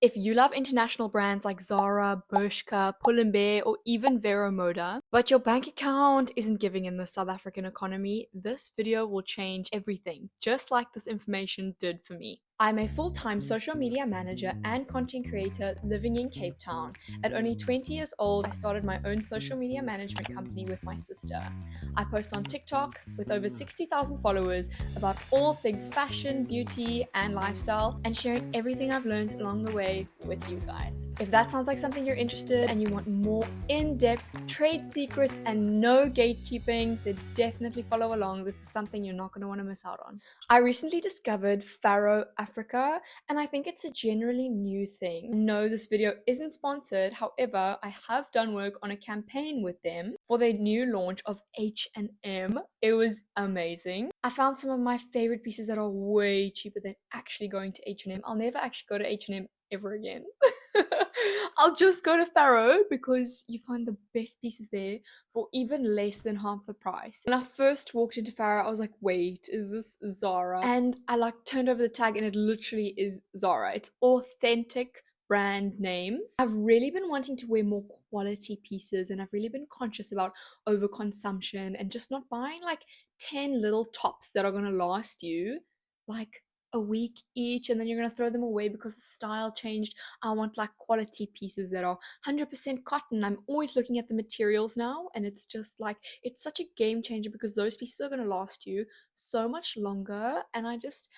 If you love international brands like Zara, Bershka, Pull&Bear, or even Vero Moda, but your bank account isn't giving in the South African economy, this video will change everything, just like this information did for me. I'm a full-time social media manager and content creator living in Cape Town. At only 20 years old, I started my own social media management company with my sister. I post on TikTok with over 60,000 followers about all things fashion, beauty, and lifestyle, and sharing everything I've learned along the way with you guys. If that sounds like something you're interested in and you want more in-depth trade secrets and no gatekeeping, then definitely follow along. This is something you're not going to want to miss out on. I recently discovered Faro Africa, and I think it's a generally new thing. No, this video isn't sponsored. However, I have done work on a campaign with them for their new launch of H&M. It was amazing. I found some of my favorite pieces that are way cheaper than actually going to H&M. I'll never actually go to H&M ever again. I'll just go to Faro because you find the best pieces there for even less than half the price. When I first walked into Faro, I was like, wait, is this Zara? And I turned over the tag and it literally is Zara. It's authentic brand names. I've really been wanting to wear more quality pieces, and I've really been conscious about overconsumption and just not buying 10 little tops that are going to last you like a week each and then you're going to throw them away because the style changed. I want quality pieces that are 100% cotton. I'm always looking at the materials now, and it's just it's such a game changer because those pieces are going to last you so much longer. And I've just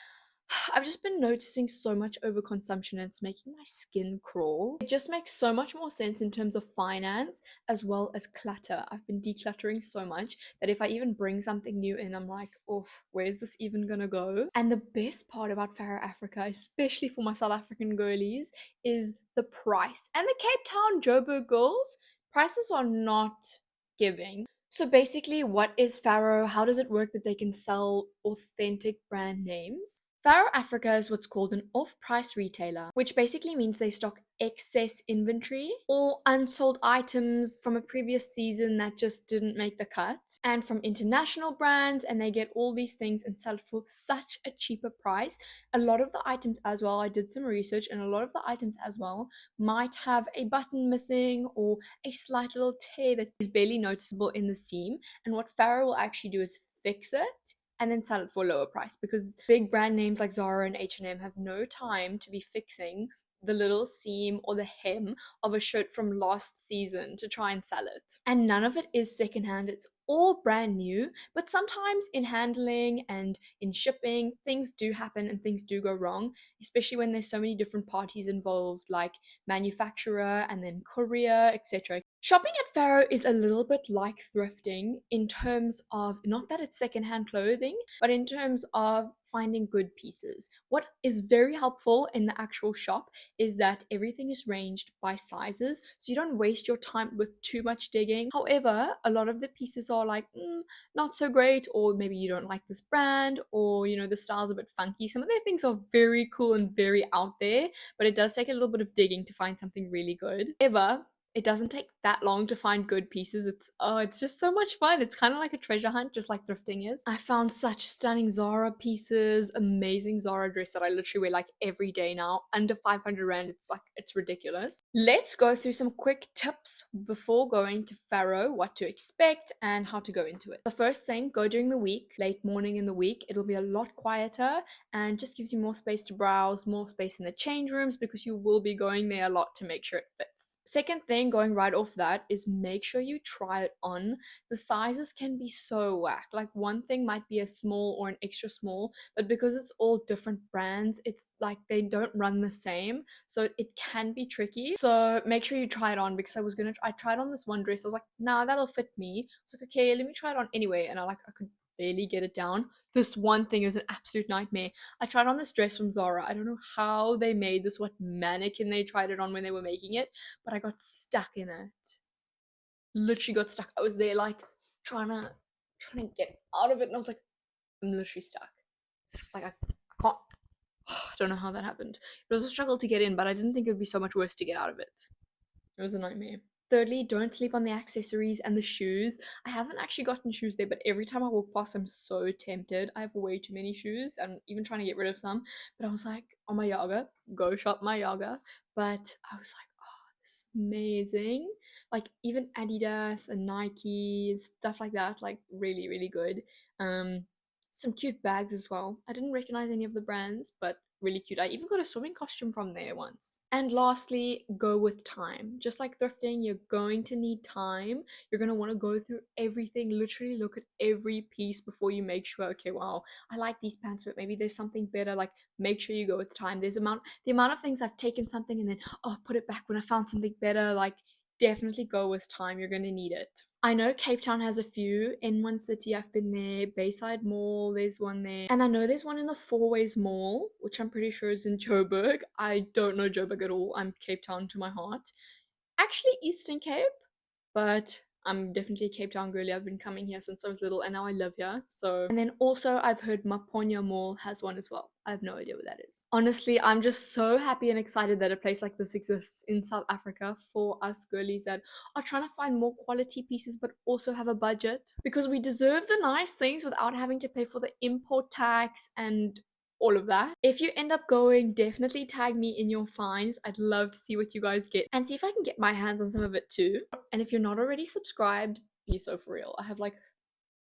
been noticing so much overconsumption and it's making my skin crawl. It just makes so much more sense in terms of finance as well as clutter. I've been decluttering so much that if I even bring something new in, I'm like, oh, where's this even gonna go? And the best part about Faro Africa, especially for my South African girlies, is the price. And the Cape Town Joburg girls, prices are not giving. So basically, what is Faro? How does it work that they can sell authentic brand names? Faro Africa is what's called an off-price retailer, which basically means they stock excess inventory or unsold items from a previous season that just didn't make the cut, and from international brands, and they get all these things and sell it for such a cheaper price. A lot of the items as well, I did some research, and a lot of the items as well might have a button missing or a slight little tear that is barely noticeable in the seam, and what Faro will actually do is fix it and then sell it for a lower price, because big brand names like Zara and H&M have no time to be fixing the little seam or the hem of a shirt from last season to try and sell it. And none of it is secondhand, it's all brand new, but sometimes in handling and in shipping, things do happen and things do go wrong, especially when there's so many different parties involved, like manufacturer and then courier, etc. Shopping at Faro is a little bit like thrifting in terms of not that it's secondhand clothing, but in terms of finding good pieces. What is very helpful in the actual shop is that everything is ranged by sizes, so you don't waste your time with too much digging. However, a lot of the pieces are not so great, or maybe you don't like this brand, or the style's a bit funky. Some of their things are very cool and very out there, but it does take a little bit of digging to find something really good. However, it doesn't take that long to find good pieces. It's just so much fun. It's kind of like a treasure hunt, just like thrifting is. I found such stunning Zara pieces, amazing Zara dress that I literally wear every day now, under 500 rand. It's ridiculous. Let's go through some quick tips before going to Faro, what to expect and how to go into it. The first thing, go during the week, late morning in the week. It'll be a lot quieter and just gives you more space to browse, more space in the change rooms, because you will be going there a lot to make sure it fits. Second thing, going right off that, is make sure you try it on. The sizes can be so whack. One thing might be a small or an extra small, but because it's all different brands, it's they don't run the same, so it can be tricky. So make sure you try it on, because I tried on this one dress. I was like, nah, that'll fit me. I was like, okay, let me try it on anyway, and I could barely get it down. This one thing is an absolute nightmare. I tried on this dress from Zara. I don't know how they made this, what mannequin they tried it on when they were making it, but I got stuck in it. Literally got stuck. I was there trying to get out of it, and I was like, I'm literally stuck. I can't. I don't know how that happened. It was a struggle to get in, but I didn't think it would be so much worse to get out of it. It was a nightmare. Thirdly, don't sleep on the accessories and the shoes. I haven't actually gotten shoes there, but every time I walk past, I'm so tempted. I have way too many shoes. I'm even trying to get rid of some, but I was like, oh my Yaga, go shop my Yaga. But I was like, oh, this is amazing. Like even Adidas and Nike, stuff like that, like really, really good. Um, some cute bags as well. I didn't recognize any of the brands, but really cute. I even got a swimming costume from there once. And lastly, go with time. Just like thrifting, you're going to need time. You're going to want to go through everything, literally look at every piece before you make sure, okay, wow, I like these pants, but maybe there's something better. Like make sure you go with time. The amount of things I've taken something and then put it back when I found something better. Like definitely go with time. You're going to need it. I know Cape Town has a few. In one city, I've been there. Bayside Mall, there's one there. And I know there's one in the Four Ways Mall, which I'm pretty sure is in Joburg. I don't know Joburg at all. I'm Cape Town to my heart. Actually, Eastern Cape, but I'm definitely a Cape Town girly. I've been coming here since I was little and now I live here. So, and then also I've heard Maponya Mall has one as well. I have no idea what that is. Honestly, I'm just so happy and excited that a place like this exists in South Africa for us girlies that are trying to find more quality pieces but also have a budget, because we deserve the nice things without having to pay for the import tax and all of that. If you end up going, definitely tag me in your finds. I'd love to see what you guys get and see if I can get my hands on some of it too. And if you're not already subscribed, be so for real. I have like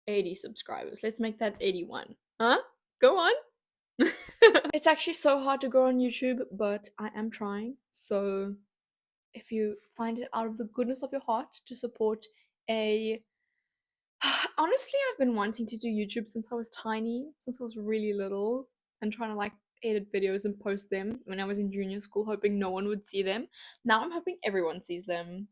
80 subscribers. Let's make that 81. Huh? Go on. It's actually so hard to grow on YouTube, but I am trying. So if you find it out of the goodness of your heart to support a honestly, I've been wanting to do YouTube since I was tiny, since I was really little, and trying to like edit videos and post them when I was in junior school, hoping no one would see them. Now I'm hoping everyone sees them.